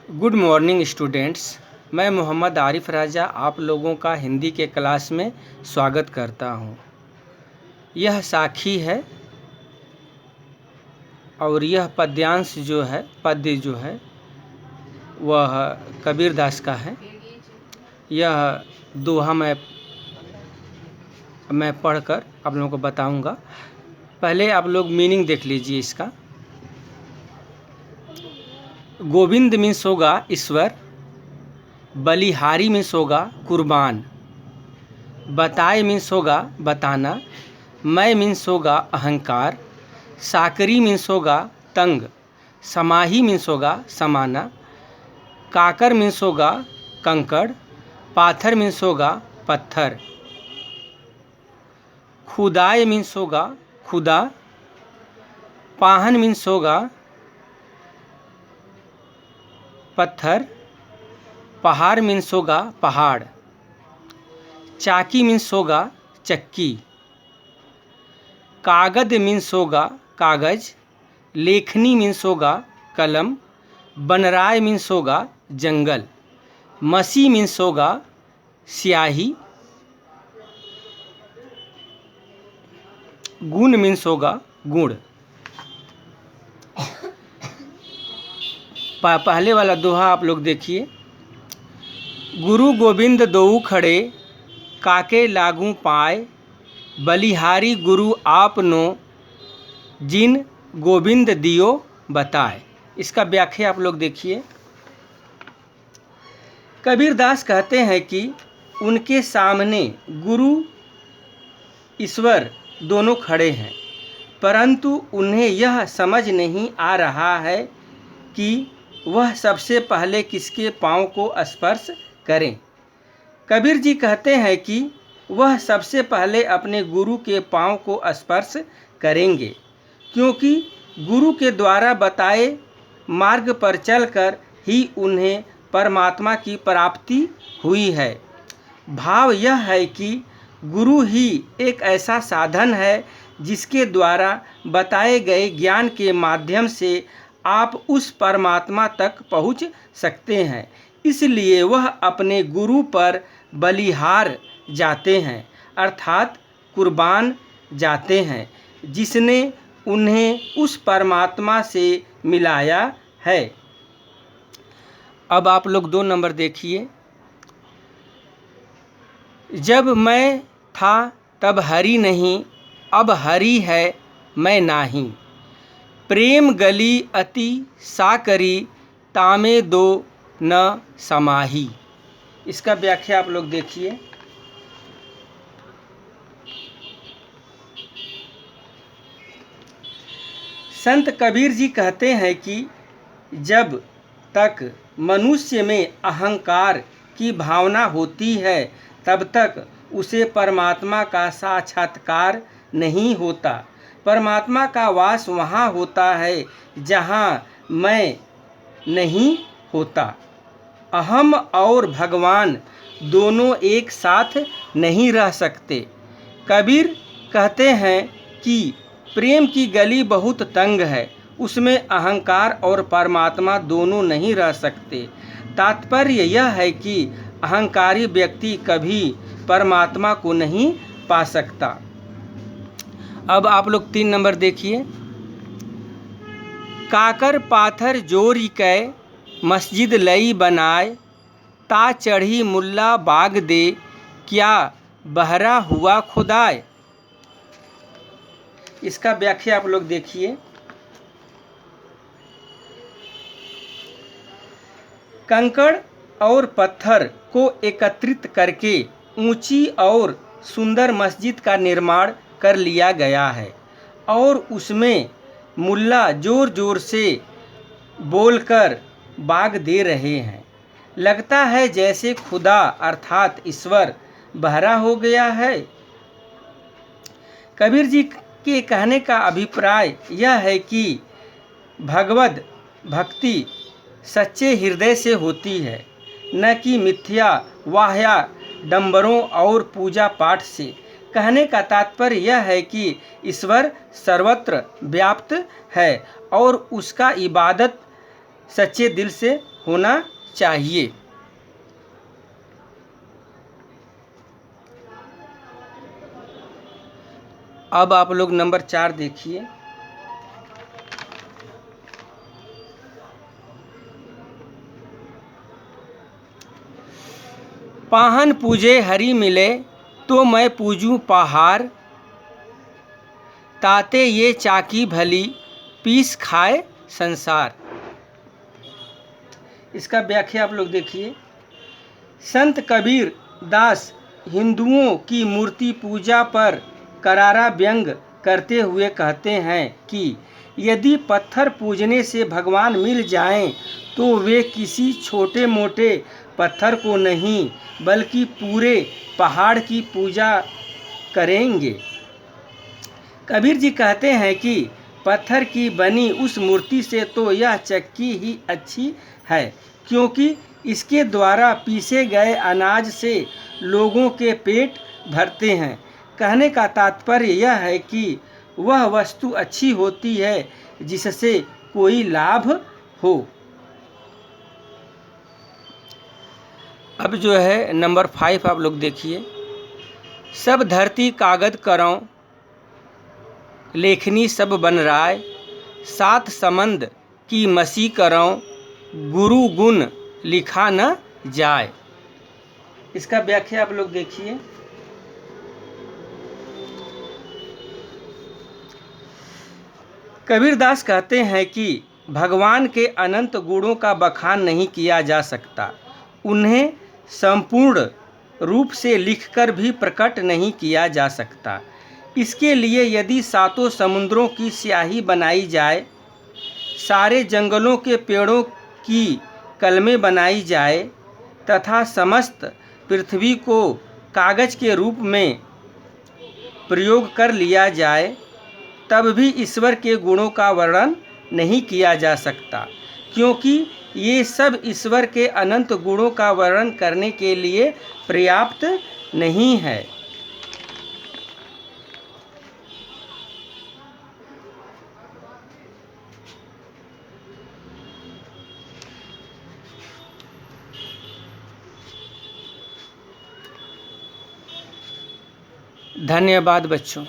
Good morning students. मैं मोहम्मद आरिफ राजा आप लोगों का हिंदी के क्लास में स्वागत करता हूँ। यह साखी है और यह पद्यांश पद्य जो है वह कबीर दास का है। यह दोहा मैं पढ़कर आप लोगों को बताऊंगा। पहले आप लोग मीनिंग देख लीजिए इसका। गोविंद मीन्स होगा ईश्वर, बलिहारी मीन्स होगा कुर्बान, बताए मीन्स होगा बताना, मैं मीन्स होगा अहंकार, साकरी मीन्स होगा तंग, समाही मीन्स होगा समाना, काकर मीन्स होगा कंकड़, पाथर मीन्स होगा पत्थर, खुदाए मीन्स होगा खुदा, पाहन मीन्स होगा पत्थर, पहाड़ मीन्स होगा पहाड़, चाकी मीन्स होगा चक्की, कागद मीन्स होगा कागज, लेखनी मीन्स होगा कलम, बनराय मीन्स होगा जंगल, मसी मीन्स होगा स्याही, गुण मीन्स होगा गुड़। पहले वाला दोहा आप लोग देखिए। गुरु गोविंद दोऊ खड़े, काके लागू पाए, बलिहारी गुरु आपनो, जिन गोविंद दियो बताए। इसका व्याख्या आप लोग देखिए। कबीर दास कहते हैं कि उनके सामने गुरु ईश्वर दोनों खड़े हैं, परंतु उन्हें यह समझ नहीं आ रहा है कि वह सबसे पहले किसके पाँव को स्पर्श करें। कबीर जी कहते हैं कि वह सबसे पहले अपने गुरु के पाँव को स्पर्श करेंगे, क्योंकि गुरु के द्वारा बताए मार्ग पर चलकर ही उन्हें परमात्मा की प्राप्ति हुई है। भाव यह है कि गुरु ही एक ऐसा साधन है जिसके द्वारा बताए गए ज्ञान के माध्यम से आप उस परमात्मा तक पहुँच सकते हैं। इसलिए वह अपने गुरु पर बलिहार जाते हैं, अर्थात कुर्बान जाते हैं, जिसने उन्हें उस परमात्मा से मिलाया है। अब आप लोग 2 नंबर देखिए। जब मैं था तब हरि नहीं, अब हरि है मैं नाही, प्रेम गली अति साकरी, तामे दो न समाही। इसका व्याख्या आप लोग देखिए। संत कबीर जी कहते हैं कि जब तक मनुष्य में अहंकार की भावना होती है तब तक उसे परमात्मा का साक्षात्कार नहीं होता। परमात्मा का वास वहाँ होता है जहाँ मैं नहीं होता। अहम और भगवान दोनों एक साथ नहीं रह सकते। कबीर कहते हैं कि प्रेम की गली बहुत तंग है, उसमें अहंकार और परमात्मा दोनों नहीं रह सकते। तात्पर्य यह है कि अहंकारी व्यक्ति कभी परमात्मा को नहीं पा सकता। अब आप लोग 3 नंबर देखिए। काकर पाथर जोरी कै, मस्जिद लई बनाए, ता चढ़ी मुल्ला बाग दे, क्या बहरा हुआ खुदाए। इसका व्याख्या आप लोग देखिए। कंकड़ और पत्थर को एकत्रित करके ऊंची और सुंदर मस्जिद का निर्माण कर लिया गया है और उसमें मुल्ला जोर जोर से बोलकर बाग दे रहे हैं। लगता है जैसे खुदा अर्थात ईश्वर बहरा हो गया है। कबीर जी के कहने का अभिप्राय यह है कि भगवद भक्ति सच्चे हृदय से होती है, न कि मिथ्या वाह्या डंबरों और पूजा पाठ से। कहने का तात्पर्य यह है कि ईश्वर सर्वत्र व्याप्त है और उसका इबादत सच्चे दिल से होना चाहिए। अब आप लोग नंबर 4 देखिए। पाहन पूजे हरि मिले तो मैं पूजूं पहाड़, ताते ये चाकी भली पीस खाए संसार। इसका व्याख्या आप लोग देखिए। संत कबीर दास हिंदुओं की मूर्ति पूजा पर करारा व्यंग करते हुए कहते हैं कि यदि पत्थर पूजने से भगवान मिल जाएं तो वे किसी छोटे मोटे पत्थर को नहीं बल्कि पूरे पहाड़ की पूजा करेंगे। कबीर जी कहते हैं कि पत्थर की बनी उस मूर्ति से तो यह चक्की ही अच्छी है, क्योंकि इसके द्वारा पीसे गए अनाज से लोगों के पेट भरते हैं। कहने का तात्पर्य यह है कि वह वस्तु अच्छी होती है जिससे कोई लाभ हो। अब जो है नंबर 5 आप लोग देखिए। सब धरती कागज करौं, लेखनी सब बन राय, सात समंद की मसी करौं, गुरु गुण लिखा न जाए। इसका व्याख्या आप लोग देखिए। कबीरदास कहते हैं कि भगवान के अनंत गुणों का बखान नहीं किया जा सकता, उन्हें संपूर्ण रूप से लिखकर भी प्रकट नहीं किया जा सकता। इसके लिए यदि सातों समुद्रों की स्याही बनाई जाए, सारे जंगलों के पेड़ों की कलमें बनाई जाए तथा समस्त पृथ्वी को कागज के रूप में प्रयोग कर लिया जाए, तब भी ईश्वर के गुणों का वर्णन नहीं किया जा सकता, क्योंकि ये सब ईश्वर के अनंत गुणों का वर्णन करने के लिए पर्याप्त नहीं है। धन्यवाद बच्चों।